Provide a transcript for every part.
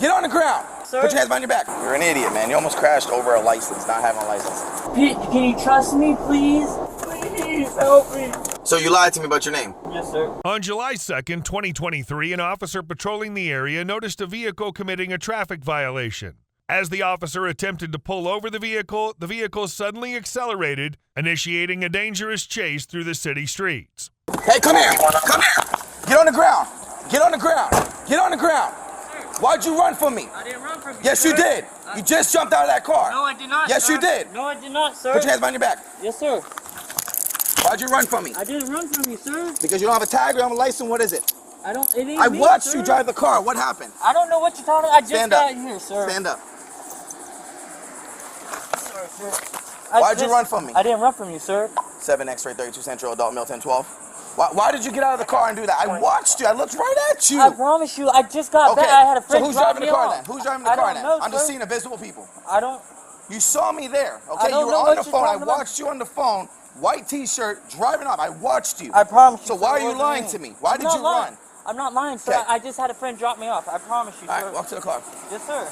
Get on the ground. Sir? Put your hands behind your back. You're an idiot, man. You almost crashed over a license, not having a license. Pete, can you trust me, please? Please help me. So you lied to me about your name? Yes, sir. On July 2nd, 2023, an officer patrolling the area noticed a vehicle committing a traffic violation. As the officer attempted to pull over the vehicle suddenly accelerated, initiating a dangerous chase through the city streets. Hey, come here. Come here. Get on the ground. Get on the ground. Get on the ground. Why'd you run from me? I didn't run from you. Yes, sir. you did. You just jumped out of that car. No, I did not. Yes, sir. you did. No, I did not, sir. Put your hands behind your back. Yes, sir. Why'd you run from me? I didn't run from you, sir. Because you don't have a tag or you don't have a license. What is it? I don't. It ain't I me, watched sir. you drive the car. What happened? I don't know what you're talking about. I just Stand got up. here, sir. Stand up. Sorry, sir. Why'd you run from me? I didn't run from you, sir. 7 X-ray 32 Central Adult Male 1012. Why did you get out of the car and do that? I watched you. I looked right at you. I promise you, I just got back. I had a friend So who's drop driving me the car off. then? Who's driving the I car don't then? know, I'm just sir. seeing invisible people. I don't. You saw me there, okay? I don't You were know on what the you're phone. I talking about. watched you on the phone, white t-shirt, driving off. I watched you. I promise you. So why sir, are you it lying wasn't to me? Why I'm did not you lying. run? I'm not lying, sir. Okay. I just had a friend drop me off. I promise you, All sir. right, walk to the car. Yes, sir.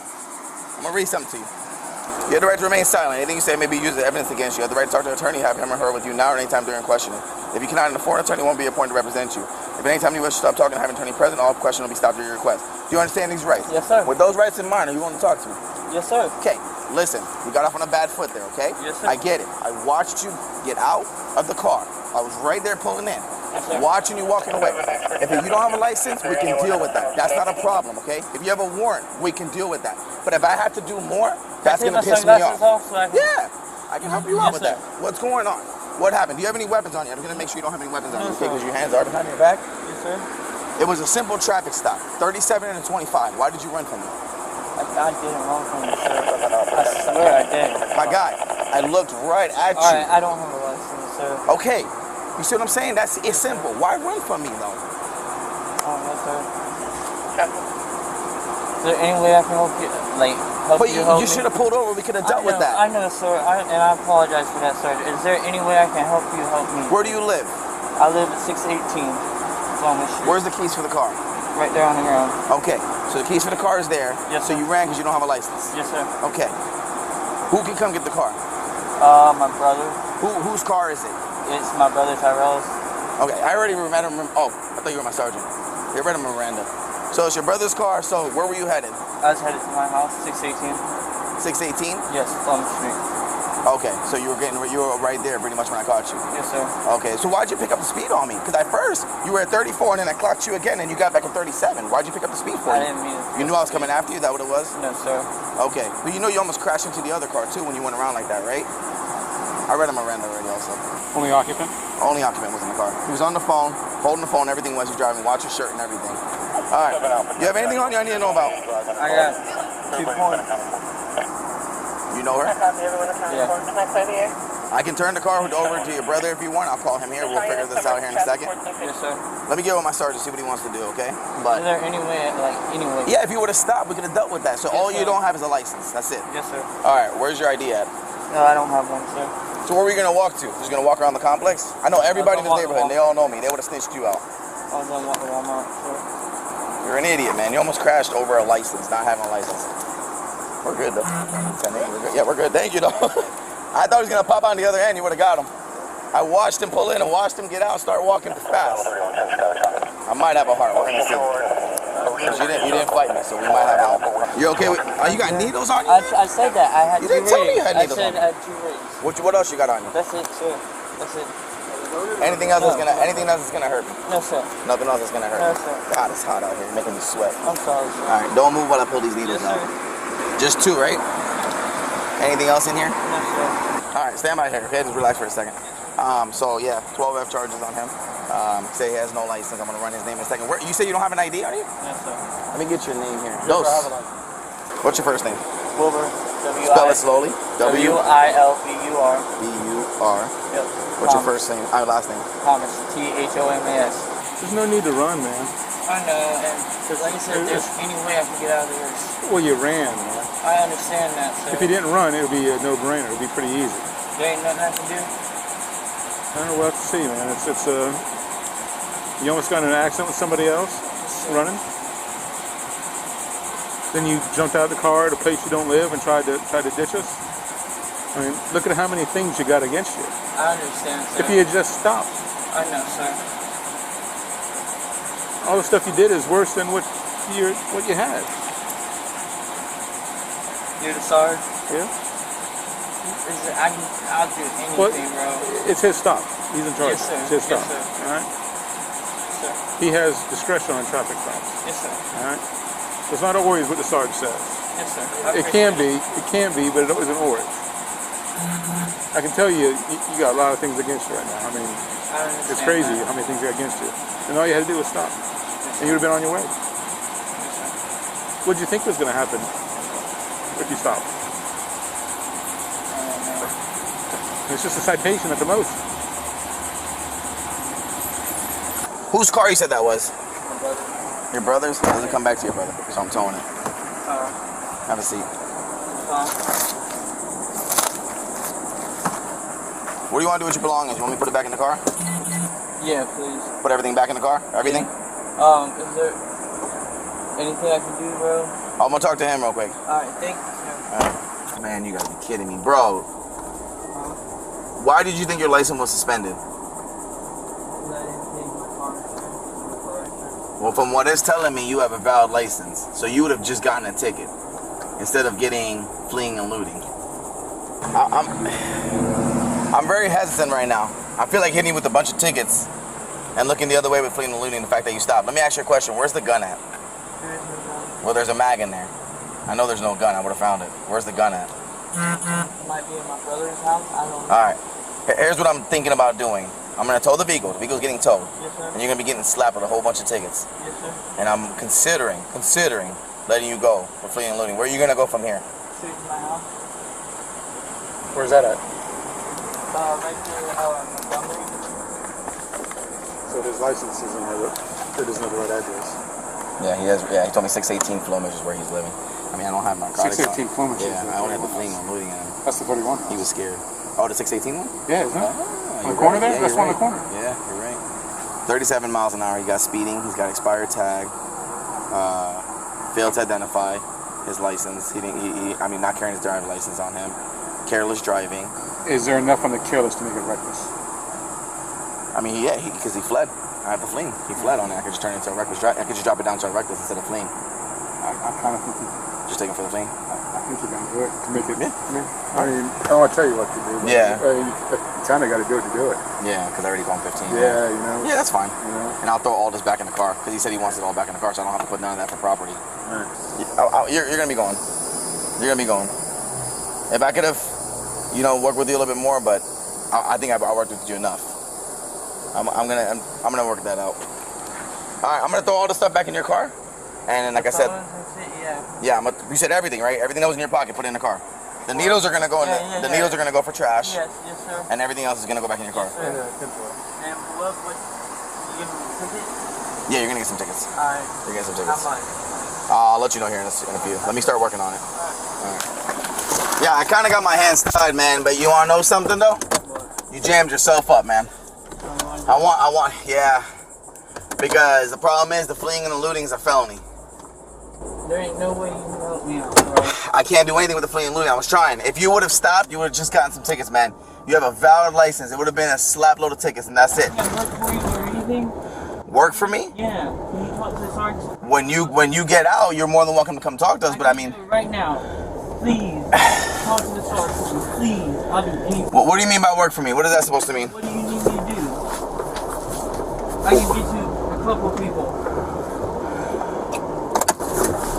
I'm gonna read something to you. You have the right to remain silent. Anything you say may be used as evidence against you. You have the right to talk to an attorney, have him or her with you now or anytime during questioning. If you cannot afford an attorney, won't be appointed to represent you. If at any time you wish to stop talking and have an attorney present, all questions will be stopped at your request. Do you understand these rights? Yes, sir. With those rights in mind, are you willing to talk to me? Yes, sir. Okay, listen, we got off on a bad foot there, okay? Yes, sir. I get it. I watched you get out of the car. I was right there pulling in. Yes, sir. Watching you walking away. If you don't have a license, we can deal with that. That's not a problem, okay? If you have a warrant, we can deal with that. But if I have to do more, that's gonna piss me off. Yeah, I can help you out with that. What's going on? What happened? Do you have any weapons on you? I'm gonna make sure you don't have any weapons on you, okay? Because your hands are behind your back. Yes, sir. It was a simple traffic stop, 37 and 25. Why did you run from me? I didn't run from you, sir. I swear I did. My guy, I looked right at you. All right, I don't have a license, sir. Okay, you see what I'm saying? It's simple. Why run from me though? Oh, no, sir. Is there any way I can help you? Help you should have pulled over. We could have dealt with that. I know, sir. And I apologize for that, sir. Is there any way I can help you help me? Where do you live? I live at 618 Flowman Street. Where's the keys for the car? Right there on the ground. Okay, so the keys for the car is there. Yes, so sir. you ran because you don't have a license. Yes, sir. Okay. Who can come get the car? My brother. Whose car is it? It's my brother Tyrell's. Okay, I already met him. Oh, I thought you were my sergeant. You read him, Miranda. So it's your brother's car. So where were you headed? I was headed to my house, 618. 618? Yes, Flowman Street. Okay, so you were right there pretty much when I caught you. Yes, sir. Okay, so why'd you pick up the speed on me? Because at first you were at 34 and then I clocked you again and you got back at 37. Why'd you pick up the speed for I you? didn't mean it. You knew I was coming after you? Is that what it was? No, sir. Okay, but you know you almost crashed into the other car too when you went around like that, right? I read him Miranda already also. Only occupant? Only occupant was in the car. He was on the phone, holding the phone, everything was. He's driving, watch your shirt and everything. All right, you have anything on you I need to know about? I got 2 points. You know her? Yeah. I can turn the car over to your brother if you want. I'll call him here. We'll figure this out here in a second. Yes, sir. Let me get with my sergeant, see what he wants to do, okay? Is But there any way, yeah, if you would have stopped, we could have dealt with that. So Yes, all you sir. don't have is a license. That's it. Yes, sir. All right, where's your ID at? No, I don't have one, sir. So where are we gonna walk to? Just gonna walk around the complex? I know everybody in this Walk- neighborhood, and they all know me. They would have snitched you out. I was on Walmart, sir. You're an idiot, man. You almost crashed over a license, not having a license. We're good though. We're good. Yeah, we're good. Thank you though. I thought he was gonna pop on the other end. You would have got him. I watched him pull in and watched him get out and start walking fast. I might have a heart. We're gonna see. 'Cause you didn't fight me, so we might have a heart. You okay with? You got needles on you? I said that. I had You 2 didn't tell me you rings. had I needles said on you. I had 2 rings. What else you got on you? That's it, sir. That's it. Anything else that's gonna hurt me? No, sir. Nothing else that's gonna hurt No, me. sir. God, it's hot out here, making me sweat. I'm sorry, sir. All right, don't move while I pull these needles Yes, out. sir. Just 2, right? Anything else in here? No, sir. All right, stand by here. Okay, just relax for a second. So yeah, 12F charges on him. Say he has no license. I'm gonna run his name in a second. You say you don't have an ID on you? No, sir. Let me get your name here. Dos. What's your first name? Wilbur. Spell it slowly. W-I-L-B-U-R. B-U-R. Yep. What's your first name? Last name? Thomas. T-H-O-M-A-S. There's no need to run, man. I know, and like I said, if there's any way I can get out of this. Well, you ran, man. I understand that, sir. If you didn't run, it would be a no-brainer. It would be pretty easy. There ain't nothing I can do. I don't know what to see, man. You almost got in an accident with somebody else running. Then you jumped out of the car at a place you don't live and tried to ditch us. I mean, look at how many things you got against you. I understand, sir. If you had just stopped. I know, sir. All the stuff you did is worse than what you had. You're the Sarge? Yeah. I'll do anything, bro. It's his stop. He's in charge. Yes, sir. It's his stop. Yes, sir. All right. Yes, sir. He has discretion on traffic stops. Yes, sir. All right. It's not always what the sergeant says. Yes, sir. It can be, but it isn't always. I can tell you got a lot of things against you right now. I mean, it's crazy how many things you got against you. And all you had to do was stop. And you would have been on your way. What did you think was going to happen if you stopped? It's just a citation at the most. Whose car you said that was? My brother. Your brother's? It doesn't come back to your brother, so I'm towing it. Have a seat. What do you want to do with your belongings? You want me to put it back in the car? Yeah, please. Put everything back in the car? Everything? Is there anything I can do, bro? I'm gonna talk to him real quick. Alright, thank you, sir. Man, you gotta be kidding me, bro. Why did you think your license was suspended? Well, from what it's telling me, you have a valid license, so you would have just gotten a ticket instead of getting fleeing and looting. I'm very hesitant right now. I feel like hitting you with a bunch of tickets and looking the other way with fleeing and looting. The fact that you stopped. Let me ask you a question. Where's the gun at? Well, there's a mag in there. I know there's no gun. I would have found it. Where's the gun at? It might be at my brother's house. I don't know. All right. Here's what I'm thinking about doing. I'm gonna tow the vehicle. The vehicle's getting towed. Yes, sir. And you're gonna be getting slapped with a whole bunch of tickets. Yes, sir. And I'm considering letting you go for fleeing and looting. Where are you gonna go from here? Straight to my house. Where's that at? Right there, Montgomery. So his license isn't it doesn't have the right address. Yeah, he has. Yeah, he told me 618 Flemish is where he's living. I mean, I don't have narcotics. 618 Flemish. Yeah, I only have the fleeing and looting. That's the 41. He was scared. Oh, the 618 one? Yeah, isn't it? Oh, On the corner there? Yeah, That's one on right. the corner. Yeah, you're right. 37 miles an hour. He got speeding. He's got expired tag. Failed to identify his license. He didn't. I mean, not carrying his driver's license on him. Careless driving. Is there enough on the careless to make it reckless? I mean, yeah, because he fled. I have the fleeing. He fled on it. I could just turn it into a reckless drive. I could just drop it down to a reckless instead of fleeing. I kind of think Just take him for the fleeing. I think you're gonna do it to make it. Yeah. I mean, I don't want to tell you what to do. But Yeah. You kind of got to do it to do it. Yeah, because I already gone 15. Yeah, you know. Yeah, that's fine. You know. And I'll throw all this back in the car because he said he wants it all back in the car, so I don't have to put none of that for property. Right. You're gonna be going. You're gonna be going. If I could have, worked with you a little bit more, but I think I worked with you enough. I'm gonna work that out. All right, I'm gonna throw all the stuff back in your car, and then, like I said, you said everything, right? Everything that was in your pocket, put it in the car. The needles are gonna go in. The needles are gonna go for trash. Yes, sir. And everything else is gonna go back in your car. Yes, sir. And what you give me a ticket? Yeah, you're gonna get some tickets. Alright. You're gonna get some How tickets. much? I'll let you know here in a few. Let me start working on it. Alright. Yeah, I kind of got my hands tied, man. But you wanna know something though? You jammed yourself up, man. Yeah. Because the problem is the fleeing and the looting is a felony. There ain't no way you can help me out, bro. I can't do anything with the fleeing and looting. I was trying. If you would have stopped, you would have just gotten some tickets, man. You have a valid license. It would have been a slap load of tickets, and that's it. Can I work for you or anything? Work for me? Yeah. Can you talk to the sergeant? When you get out, you're more than welcome to come talk to us. But I mean, do it right now, please talk to the sergeant, please. I'll do anything. what do you mean by work for me? What is that supposed to mean? What do you need me to do? I can get you a couple people.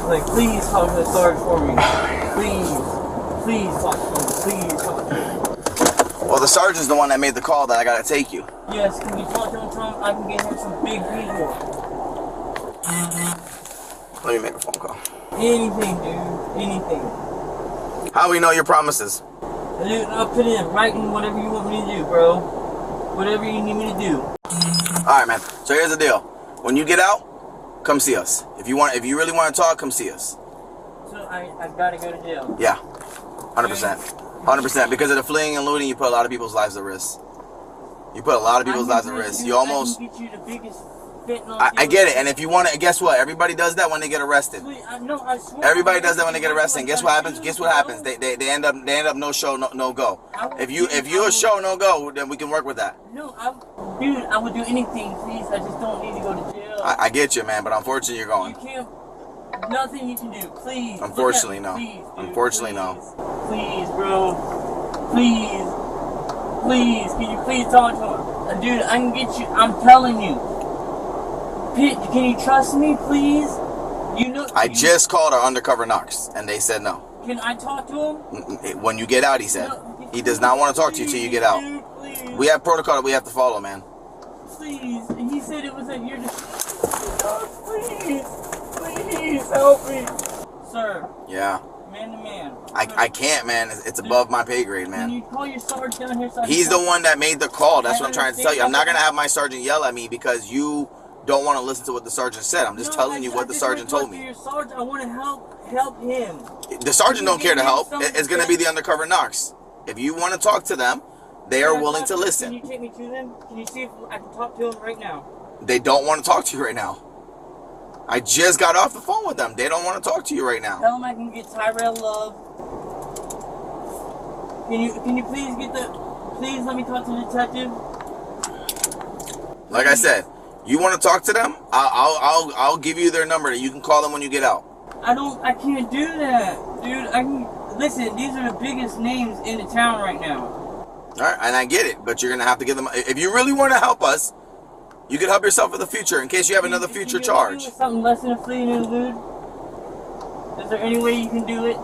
Like, please talk to the sergeant for me. Please talk to him. Please talk to him. Well, the sergeant's the one that made the call that I gotta take you. Yes, can you talk to him? I can get him some big people. Let me make a phone call. Anything, dude. Anything. How we know your promises? Dude, I'll put it in writing whatever you want me to do, bro. Whatever you need me to do. All right, man. So here's the deal. When you get out, come see us. If you really want to talk, come see us. So I gotta go to jail. Yeah, 100%. 100%. Because of the fleeing and looting, you put a lot of people's lives at risk. You put a lot of people's lives at risk. You almost. I can get you the biggest fentanyl. I get it, and if you want to, guess what? Everybody does that when they get arrested. No, I swear. Everybody does that when they get arrested. And guess what happens? Guess what happens? They end up no show, no go. If you a show, no go, then we can work with that. No, dude, I would do anything, please. I just don't need to go to jail. I get you, man, but unfortunately you're going. You can't. Nothing you can do, please. Unfortunately, no. Please, dude, Unfortunately, please. no. Please, bro. Please. Please, can you please talk to him? Dude, I can get you. I'm telling you. Can you trust me, please? I just called our undercover narcs, and they said no. Can I talk to him? When you get out, he said. No, he does not want to talk to you till you get out. Dude, please. We have protocol that we have to follow, man. Please. He said it was at your please. Please help me. Sir. Yeah. Man to man. I can't, man. It's above my pay grade, man. Can you call your sergeant down here? So He's the one that made the call. That's what I'm trying to tell you. I'm not going to have my sergeant yell at me because you don't want to listen to what the sergeant said. I'm just telling you what the sergeant told me. Your sergeant, I want to help him. The sergeant don't care to help. It's going to be the undercover narcs. If you want to talk to them, they are willing to listen. Can you take me to them? Can you see if I can talk to them right now? They don't want to talk to you right now. I just got off the phone with them. They don't want to talk to you right now. Tell them I can get Tyrell Love. Can you please please let me talk to the detective? Like I said, you want to talk to them? I'll give you their number. You can call them when you get out. I can't do that, dude. Listen, these are the biggest names in the town right now. All right, and I get it, but you're gonna have to give them. If you really want to help us, you can help yourself for the future in case you have another future charge. Something less than a fleeting interlude. Is there any way you can do it?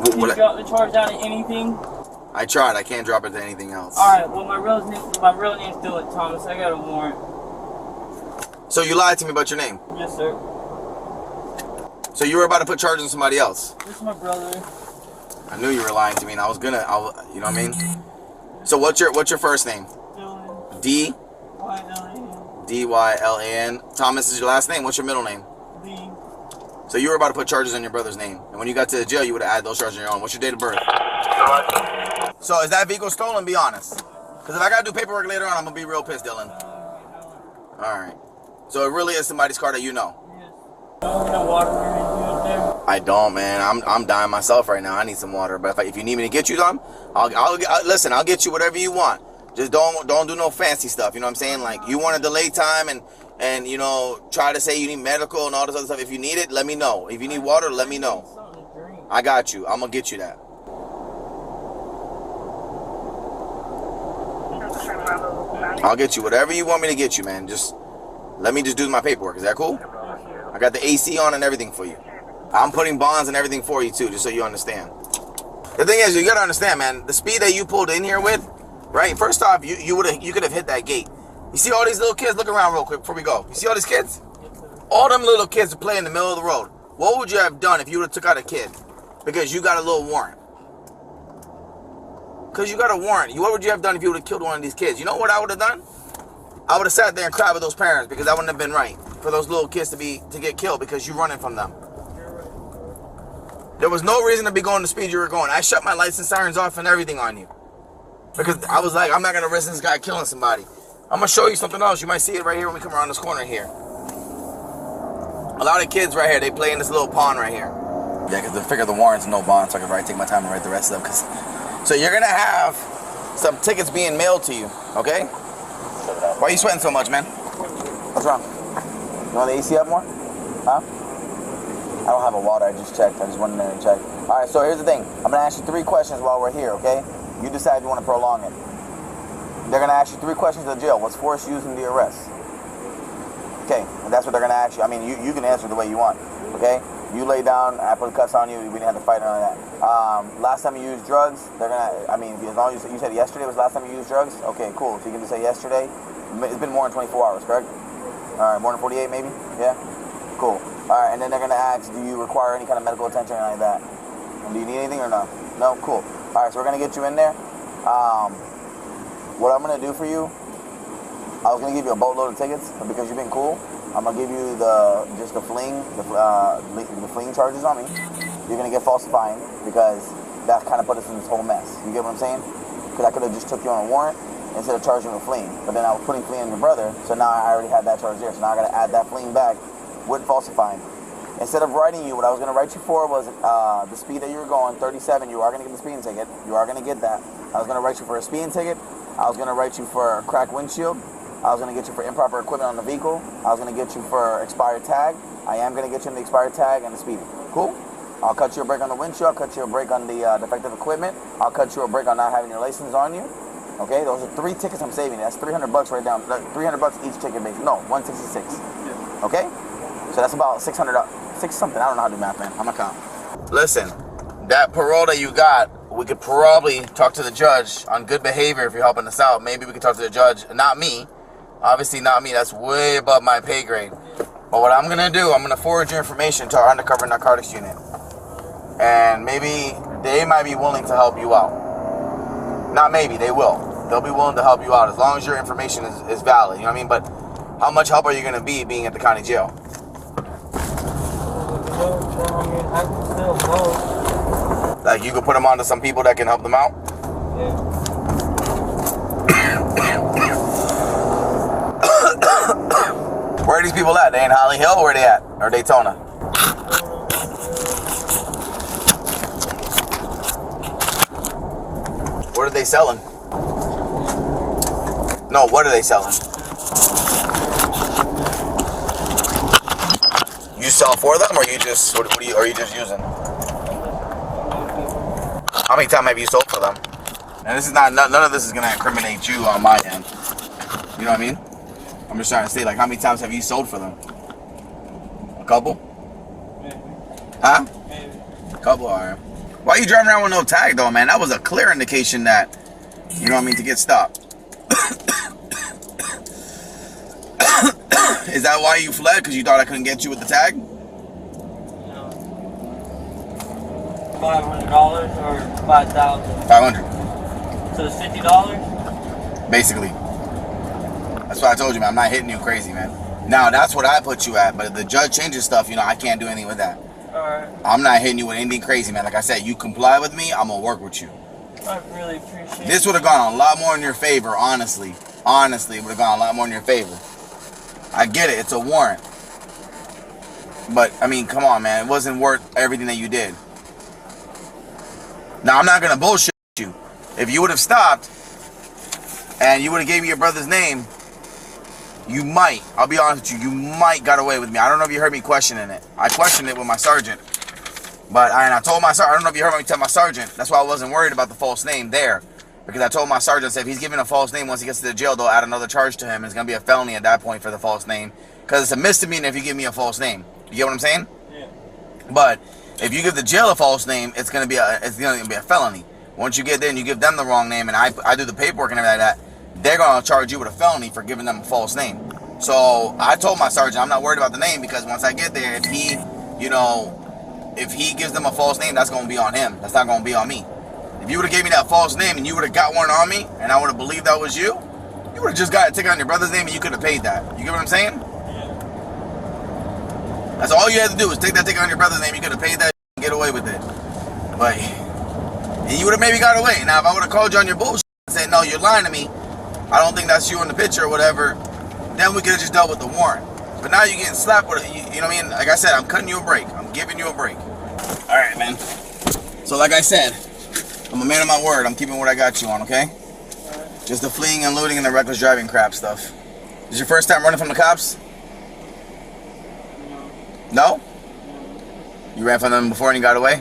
Can you drop the charge down to anything? I tried. I can't drop it to anything else. All right. Well, my real name's still Thomas. I got a warrant. So you lied to me about your name? Yes, sir. So you were about to put charges on somebody else? This is my brother. I knew you were lying to me, and I was gonna. You know what I mean? So what's your first name? Dylan. D-Y-L-A-N. D-Y-L-A-N. Thomas is your last name. What's your middle name? Lee. So you were about to put charges on your brother's name, and when you got to the jail, you would have added those charges on your own. What's your date of birth? So is that vehicle stolen? Be honest. Because if I gotta do paperwork later on, I'm gonna be real pissed, Dylan. All right. So it really is somebody's car that you know. I don't, man. I'm dying myself right now. I need some water. But if you need me to get you some, I'll listen. I'll get you whatever you want. Just don't do no fancy stuff. You know what I'm saying? Like you want to delay time and you know try to say you need medical and all this other stuff. If you need it, let me know. If you need water, let me know. I got you. I'm gonna get you that. I'll get you whatever you want me to get you, man. Just let me just do my paperwork. Is that cool? I got the AC on and everything for you. I'm putting bonds and everything for you too, just so you understand. The thing is, you gotta understand, man. The speed that you pulled in here with, right? First off, you could have hit that gate. You see all these little kids? Look around real quick before we go. You see all these kids? All them little kids are playing in the middle of the road. What would you have done if you would have took out a kid? Because you got a little warrant. Because you got a warrant. What would you have done if you would have killed one of these kids? You know what I would have done? I would have sat there and cried with those parents because that wouldn't have been right for those little kids to get killed because you're running from them. There was no reason to be going the speed you were going. I shut my lights and sirens off and everything on you. Because I was like, I'm not going to risk this guy killing somebody. I'm going to show you something else. You might see it right here when we come around this corner here. A lot of kids right here, they play in this little pond right here. Yeah, because the figure the warrants no bond, so I can take my time and write the rest of them. So you're going to have some tickets being mailed to you, okay? Why are you sweating so much, man? What's wrong? You want the AC up more? Huh? I don't have a water, I just checked. I just went in there and checked. Alright, so here's the thing. I'm going to ask you 3 questions while we're here, okay? You decide if you want to prolong it. They're going to ask you 3 questions at jail. Was force used in the arrest? Okay, and that's what they're going to ask you. I mean, you can answer the way you want, okay? You lay down, I put cuffs on you, we didn't have to fight or none of that. Last time you used drugs, they're going to, I mean, as long as you said yesterday was the last time you used drugs? Okay, cool. So you can just say yesterday. It's been more than 24 hours, correct? All right, more than 48 maybe? Yeah? Cool. All right, and then they're going to ask, do you require any kind of medical attention or anything like that? And do you need anything or no? No? Cool. All right, so we're going to get you in there. What I'm going to do for you, I was going to give you a boatload of tickets, but because you've been cool, I'm going to give you the fleeing charges on me. You're going to get falsifying because that kind of put us in this whole mess. You get what I'm saying? Because I could have just took you on a warrant, instead of charging you with fleeing. But then I was putting fleeing on your brother, so now I already had that charge there. So now I got to add that fleeing back with falsifying. Instead of writing you, what I was going to write you for was the speed that you were going, 37. You are going to get the speeding ticket. You are going to get that. I was going to write you for a speeding ticket. I was going to write you for a cracked windshield. I was going to get you for improper equipment on the vehicle. I was going to get you for expired tag. I am going to get you on the expired tag and the speeding. Cool? I'll cut you a break on the windshield. I'll cut you a break on the defective equipment. I'll cut you a break on not having your license on you. Okay? Those are 3 tickets I'm saving. That's $300 right down. $300 each ticket, basically. No, 166. Okay? So that's about $600. 6 something. I don't know how to do math, man. I'm a cop. Listen, that parole that you got, we could probably talk to the judge on good behavior if you're helping us out. Maybe we could talk to the judge. Not me. Obviously not me. That's way above my pay grade. But what I'm going to do, I'm going to forward your information to our undercover narcotics unit. And maybe they might be willing to help you out. Not maybe, they will. They'll be willing to help you out as long as your information is valid. You know what I mean? But how much help are you going to be being at the county jail? I can still vote. Like you could put them on to some people that can help them out? Yeah. Where are these people at? They in Holly Hill or where they at? Or Daytona? What are they selling? No, what are they selling? You sell for them, or you just are you just using? How many times have you sold for them? And this is none of this is gonna incriminate you on my end. You know what I mean? I'm just trying to say, like, how many times have you sold for them? A couple? Maybe. Huh? Maybe. A couple, alright. Why are you driving around with no tag, though, man? That was a clear indication that, you know what I mean, to get stopped. Is that why you fled? Because you thought I couldn't get you with the tag? No. $500 or $5,000? 500. So it's $50? Basically. That's what I told you, man. I'm not hitting you crazy, man. Now, that's what I put you at. But if the judge changes stuff, you know, I can't do anything with that. Alright. I'm not hitting you with anything crazy, man. Like I said, you comply with me, I'm going to work with you. I really appreciate it. This would have gone a lot more in your favor, honestly. Honestly, it would have gone a lot more in your favor. I get it. It's a warrant. But, I mean, come on, man. It wasn't worth everything that you did. Now, I'm not going to bullshit you. If you would have stopped and you would have gave me your brother's name, you might, I'll be honest with you, you might got away with me. I don't know if you heard me questioning it. I questioned it with my sergeant. But I told my sergeant, I don't know if you heard me tell my sergeant, that's why I wasn't worried about the false name there. Because I told my sergeant, if he's giving a false name, once he gets to the jail, they'll add another charge to him. It's going to be a felony at that point for the false name. Because it's a misdemeanor if you give me a false name. You get what I'm saying? Yeah. But if you give the jail a false name, it's going to be a felony. Once you get there and you give them the wrong name, and I do the paperwork and everything like that, they're going to charge you with a felony for giving them a false name. So I told my sergeant, I'm not worried about the name, because once I get there, if he, you know, if he gives them a false name, that's going to be on him. That's not going to be on me. If you would have gave me that false name and you would have got one on me, and I would have believed that was you, you would have just got to take on your brother's name and you could have paid that. You get what I'm saying? Yeah. That's all you had to do was take on your brother's name. You could have paid that and get away with it. But and you would have maybe got away. Now, if I would have called you on your bullshit and said, no, you're lying to me, I don't think that's you in the picture or whatever, then we could have just dealt with the warrant. But now you're getting slapped with it. You know what I mean? Like I said, I'm cutting you a break. I'm giving you a break. All right, man. So like I said, I'm a man of my word. I'm keeping what I got you on, okay? Just the fleeing and looting and the reckless driving crap stuff. Is this your first time running from the cops? No? You ran from them before and you got away?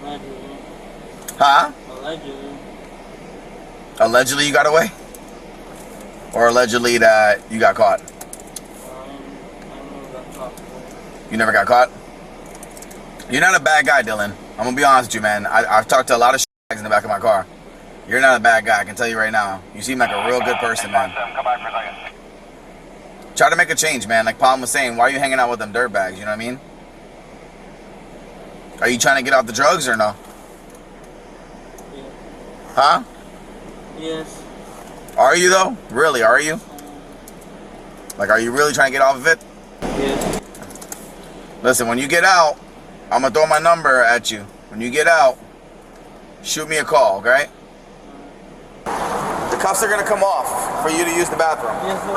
Allegedly. Huh? Allegedly. Allegedly you got away? Or allegedly that you got caught? I never got caught. You never got caught? You're not a bad guy, Dylan. I'm going to be honest with you, man. I've talked to a lot of in the back of my car. You're not a bad guy, I can tell you right now. You seem like a real good person, man. Try to make a change, man. Like Palm was saying, why are you hanging out with them dirtbags? You know what I mean? Are you trying to get off the drugs or no? Yeah. Huh? Yes. Are you, though? Really, are you? Like, are you really trying to get off of it? Yes. Listen, when you get out, I'm going to throw my number at you. When you get out, shoot me a call, okay? cuffs are gonna come off for you to use the bathroom. Yes, sir.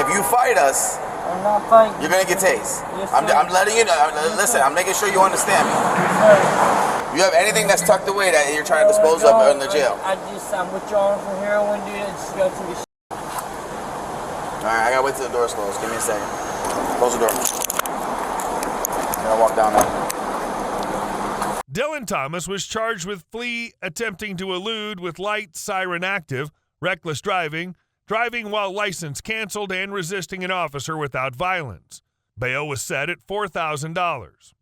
If you fight us, I'm not fighting. you're gonna get tased. Yes, I'm sir. letting you know. Listen, I'm making sure you understand me. Yes, sir. You have anything that's tucked away that you're trying to dispose of in the jail? I'm withdrawing from heroin, dude. I just got to the Alright, I gotta wait till the door's closed. Give me a second. Close the door. I'm gonna walk down there. Dylan Thomas was charged with flee, attempting to elude with light siren active, reckless driving, driving while license canceled, and resisting an officer without violence. Bail was set at $4,000.